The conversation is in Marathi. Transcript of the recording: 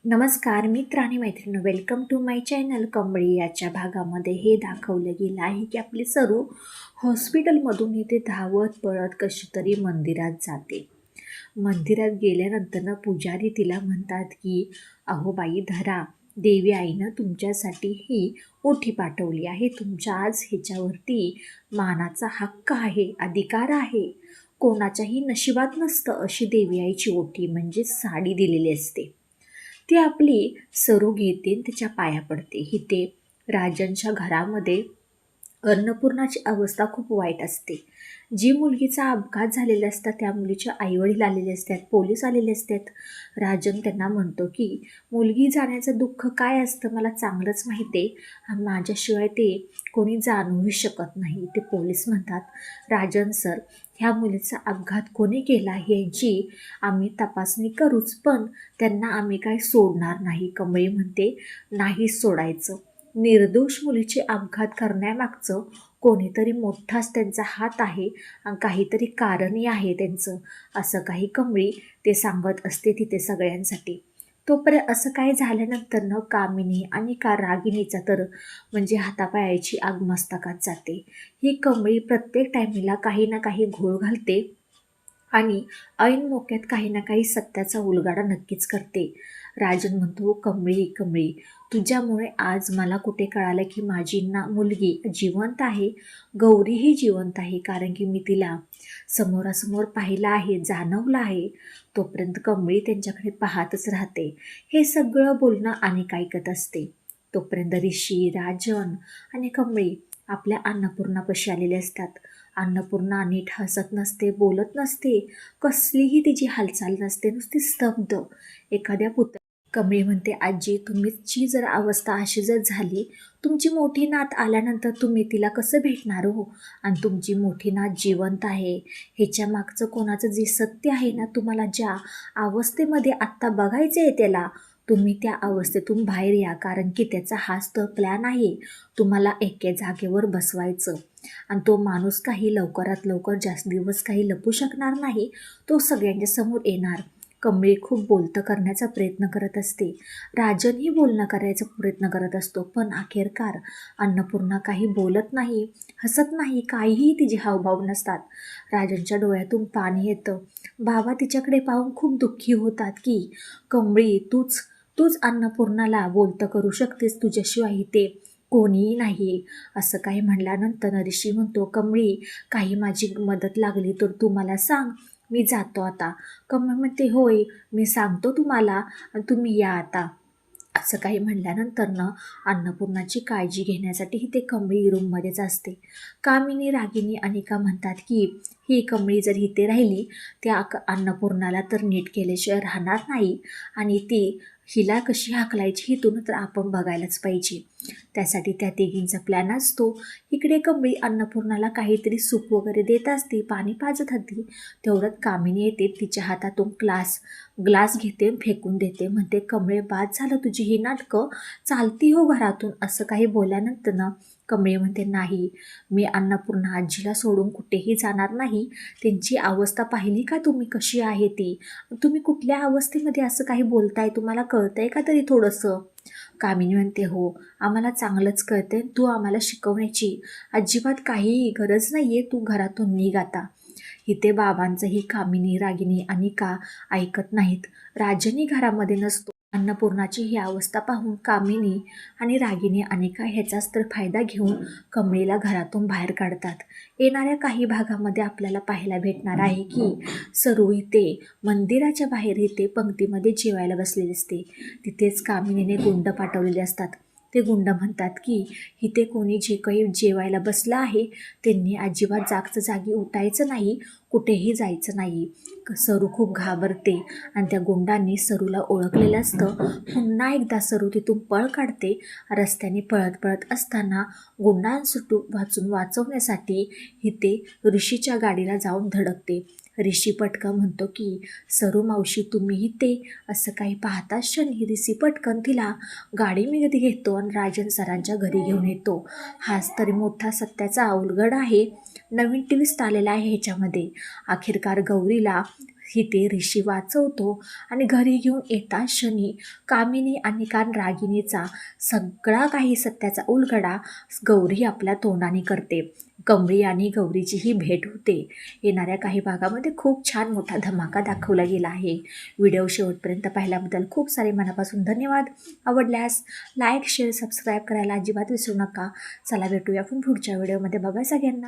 नमस्कार मित्र आणि मैत्रिणी, welcome to my channel. Kamali याच्या भागामध्ये हे दाखवलं गेलं आहे की आपली सरू हॉस्पिटलमधून इथे धावत पळत कशी तरी मंदिरात जाते. मंदिरात गेल्यानंतर ना पुजारी तिला म्हणतात की अहो बाई धरा, देवी आईनं तुमच्यासाठी ही ओठी पाठवली आहे. तुमच्या आज ह्याच्यावरती मानाचा हक्क आहे, अधिकार आहे. कोणाच्याही नशिबात नसतं अशी देवी आईची ओठी म्हणजे साडी दिलेली असते. ती आपली सरू घेते, तिच्या पाया पडते. इथे राजांच्या घरामध्ये अन्नपूर्णाची अवस्था खूप वाईट असते. जी मुलगीचा अपघात झालेला असतात त्या मुलीचे आईवडील आलेले असतात, पोलीस आलेले असतात. राजन त्यांना म्हणतो की मुलगी जाण्याचं दुःख काय असतं मला चांगलंच माहिती आहे, माझ्याशिवाय ते कोणी जाणूही शकत नाही. ते पोलीस म्हणतात राजन सर, ह्या मुलीचा अपघात कोणी केला याची आम्ही तपासणी करूच, पण त्यांना आम्ही काय सोडणार नाही. कमळी म्हणते नाही सोडायचं. निर्दोष मुलीचे अपघात करण्यामागचं कोणीतरी मोठाच त्यांचा हात आहे आणि काहीतरी कारणही आहे त्यांचं, असं काही कमळी ते सांगत असते तिथे सगळ्यांसाठी. तोपर्यंत असं काही झाल्यानंतर न कामिनी आणि रागिणीचा तर म्हणजे हातापायाची आग मस्तकात जाते. ही कमळी प्रत्येक टायमिंगला काही ना काही घोळ घालते आणि ऐन मोक्यात काही ना काही सत्याचा उलगाडा नक्कीच करते. राजन म्हणतो कमळी कमळी, तुझ्यामुळे आज मला कुठे कळालं की माझी मुलगी जिवंत आहे, गौरीही जिवंत आहे, कारण की मी तिला समोरासमोर पाहिलं आहे, जाणवलं आहे. तोपर्यंत कमळी त्यांच्याकडे पाहतच राहते. हे सगळं बोलणं अनेक ऐकत असते. तोपर्यंत ऋषी, राजन आणि कमळी आपल्या अन्नपूर्णापाशी आलेले असतात. अन्नपूर्णा नीट हसत नसते, बोलत नसते, कसलीही तिची हालचाल नसते, नुसती स्तब्ध. एखाद्या कमळी म्हणते आजी, तुमची जर अवस्था अशी जर झाली, तुमची मोठी नात आल्यानंतर तुम्ही तिला कसं भेटणार हो? आणि तुमची मोठी नात जिवंत आहे, ह्याच्या मागचं कोणाचं जे सत्य आहे ना, तुम्हाला ज्या अवस्थेमध्ये आत्ता बघायचं आहे त्याला, तुम्ही त्या अवस्थेतून बाहेर या, कारण की त्याचा हाच तर प्लॅन आहे, तुम्हाला एका जागेवर बसवायचं. आणि तो माणूस काही लवकरात लवकर जास्त दिवस काही लपू शकणार नाही, तो सगळ्यांच्या समोर येणार. कमळी खूप बोलतं करण्याचा प्रयत्न करत असते, राजनही बोलणं करायचा प्रयत्न करत असतो, पण अखेरकार अन्नपूर्णा काही बोलत नाही, हसत नाही, काहीही तिचे हावभाव नसतात. राजनच्या डोळ्यातून पाणी येतं. बाबा तिच्याकडे पाहून खूप दुःखी होतात की कमळी, तूच तूच अन्नपूर्णाला बोलतं करू शकतेस, तुझ्याशिवाय ते कोणीही नाही. असं काही म्हणल्यानंतर ऋषी म्हणतो कमळी, काही माझी मदत लागली तर तू मला सांग, मी जातो आता. कमळ म्हणते होय, मी सांगतो तुम्हाला, तुम्ही या आता. असं काही म्हणल्यानंतर अन्नपूर्णाची काळजी घेण्यासाठी ते कमळी रूममध्येच असते. कामिनी, रागिनी, अनिका म्हणतात की ही कमळी जर इथे राहिली त्या अन्नपूर्णाला तर नीट केल्याशिवाय राहणार नाही, आणि ती हिला कशी हाकलायची हिथून तर आपण बघायलाच पाहिजे. त्यासाठी त्या तिघींचा प्लॅन असतो. इकडे कमळी अन्नपूर्णाला काहीतरी सूप वगैरे देत असते, पाणी पाजत होती. तेवढ्यात कामिनी येते, तिच्या हातातून ग्लास घेते, फेकून देते. म्हणते कमळे, बाद झालं तुझी ही नाटकं, चालती हो घरातून. असं काही बोलल्यानंतर कमळे म्हणते नाही, मी अन्नपूर्णा आजीला सोडून कुठेही जाणार नाही. त्यांची अवस्था पाहिली का तुम्ही कशी आहे ती? तुम्ही कुठल्या अवस्थेमध्ये असं काही बोलताय, तुम्हाला कळतंय का तरी थोडंसं? कामिनी म्हणते हो, आम्हाला चांगलंच कळतंय, तू आम्हाला शिकवण्याची अजिबात काहीही गरज नाही आहे, तू घरातून निघ आता. इथे बाबांचंही कामिनी, रागिनी, अनिका ऐकत नाहीत. राजनी घरामध्ये नसतो. अन्नपूर्णाची ही अवस्था पाहून कामिनी आणि रागिनी, अनिका ह्याचाच तर फायदा घेऊन कमळीला घरातून बाहेर काढतात. येणाऱ्या काही भागामध्ये आपल्याला पाहायला भेटणार आहे की सरू इथे मंदिराच्या बाहेर इथे पंक्तीमध्ये जेवायला बसलेली असते. तिथेच कामिनीने गुंड पाठवलेले असतात. ते गुंड म्हणतात की इथे कोणी जे काही जेवायला बसलं आहे त्यांनी अजिबात जागचं जागी उठायचं नाही, कुठेही जायचं नाही. सरू खूप घाबरते आणि त्या गुंडांनी सरूला ओळखलेलं असतं. पुन्हा एकदा सरू तिथून पळ काढते. रस्त्याने पळत पळत असताना गुंडांसुटून वाचवण्यासाठी इथे ऋषीच्या गाडीला जाऊन धडकते. ऋषी पटकन म्हणतो की सरू मावशी तुम्ही इथे, असं काही पाहता क्षणी ऋषी पटकन तिला गाडीमध्ये घेतो आणि राजन सरांच्या घरी घेऊन येतो. हाच तरी मोठा सत्याचा उलगडा आहे. नवीन ट्विस्ट आलेला आहे ह्याच्यामध्ये. अखेरकार गौरीला हिते ऋषी वाचवतो आणि घरी घेऊन येताच क्षणी कामिनी आणि रागिणीचा सगळा काही सत्याचा उलगडा गौरी आपल्या तोंडाने करते. कमळी आणि गौरीची ही भेट होते. येणाऱ्या काही भागामध्ये खूप छान मोठा धमाका दाखवला गेला आहे. व्हिडिओ शेवटपर्यंत पाहिल्याबद्दल खूप सारे मनापासून धन्यवाद. आवडल्यास लाईक शेअर सबस्क्राईब करायला अजिबात विसरू नका. चला भेटूया आपण पुढच्या व्हिडिओमध्ये. बाय सगळ्यांना.